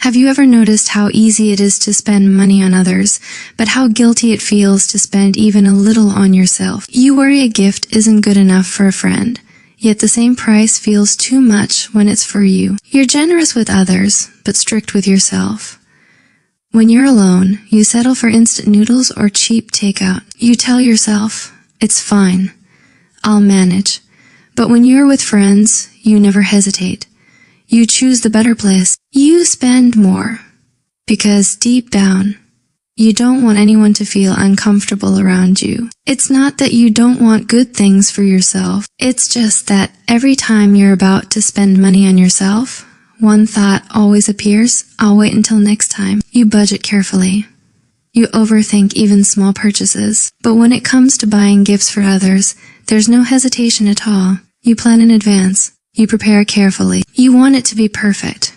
Have you ever noticed how easy it is to spend money on others, but how guilty it feels to spend even a little on yourself? You worry a gift isn't good enough for a friend, yet the same price feels too much when it's for you. You're generous with others, but strict with yourself. When you're alone, you settle for instant noodles or cheap takeout. You tell yourself, it's fine, I'll manage. But when you're with friends, you never hesitate. You choose the better place. You spend more. Because deep down, you don't want anyone to feel uncomfortable around you. It's not that you don't want good things for yourself. It's just that every time you're about to spend money on yourself, one thought always appears, I'll wait until next time. You budget carefully. You overthink even small purchases. But when it comes to buying gifts for others, there's no hesitation at all. You plan in advance. You prepare carefully. You want it to be perfect.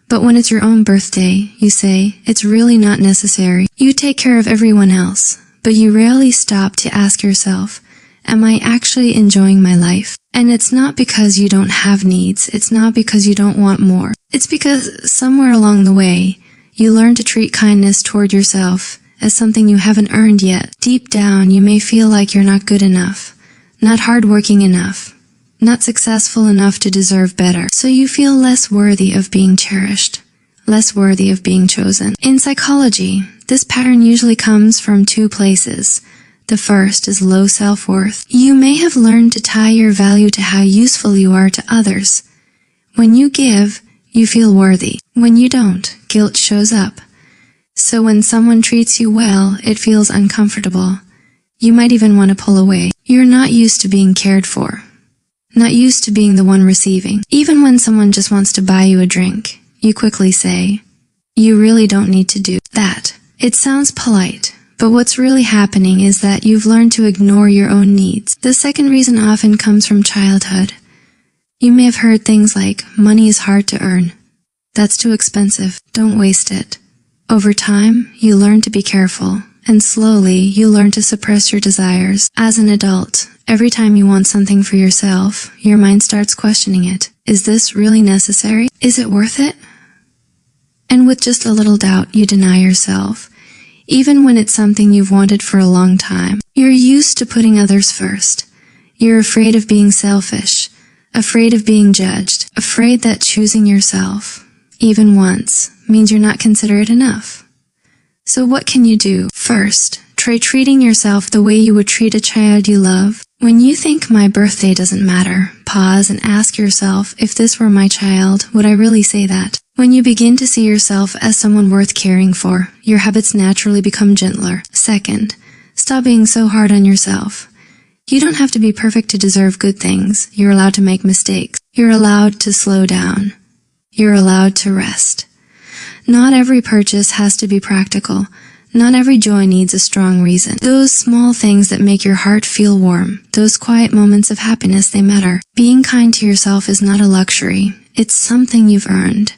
But when it's your own birthday, you say, it's really not necessary. You take care of everyone else, but you rarely stop to ask yourself, am I actually enjoying my life? And it's not because you don't have needs. It's not because you don't want more. It's because somewhere along the way, you learn to treat kindness toward yourself as something you haven't earned yet. Deep down, you may feel like you're not good enough, not hardworking enough, not successful enough to deserve better. So you feel less worthy of being cherished, less worthy of being chosen. In psychology, this pattern usually comes from two places. The first is low self-worth. You may have learned to tie your value to how useful you are to others. When you give, you feel worthy. When you don't, guilt shows up. So when someone treats you well, it feels uncomfortable. You might even want to pull away. You're not used to being cared for. Not used to being the one receiving. Even when someone just wants to buy you a drink, you quickly say, you really don't need to do that. It sounds polite, but what's really happening is that you've learned to ignore your own needs. The second reason often comes from childhood. You may have heard things like, money is hard to earn. That's too expensive. Don't waste it. Over time, you learn to be careful, and slowly you learn to suppress your desires. As an adult, every time you want something for yourself, your mind starts questioning it. Is this really necessary? Is it worth it? And with just a little doubt, you deny yourself, even when it's something you've wanted for a long time. You're used to putting others first. You're afraid of being selfish, afraid of being judged, afraid that choosing yourself, even once, means you're not considerate enough. So what can you do? First, try treating yourself the way you would treat a child you love. When you think my birthday doesn't matter, pause and ask yourself, if this were my child, would I really say that? When you begin to see yourself as someone worth caring for, your habits naturally become gentler. Second, stop being so hard on yourself. You don't have to be perfect to deserve good things. You're allowed to make mistakes. You're allowed to slow down. You're allowed to rest. Not every purchase has to be practical. Not every joy needs a strong reason. Those small things that make your heart feel warm, those quiet moments of happiness, they matter. Being kind to yourself is not a luxury. It's something you've earned.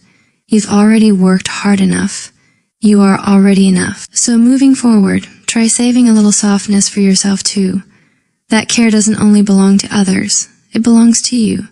You've already worked hard enough. You are already enough. So moving forward, try saving a little softness for yourself too. That care doesn't only belong to others. It belongs to you.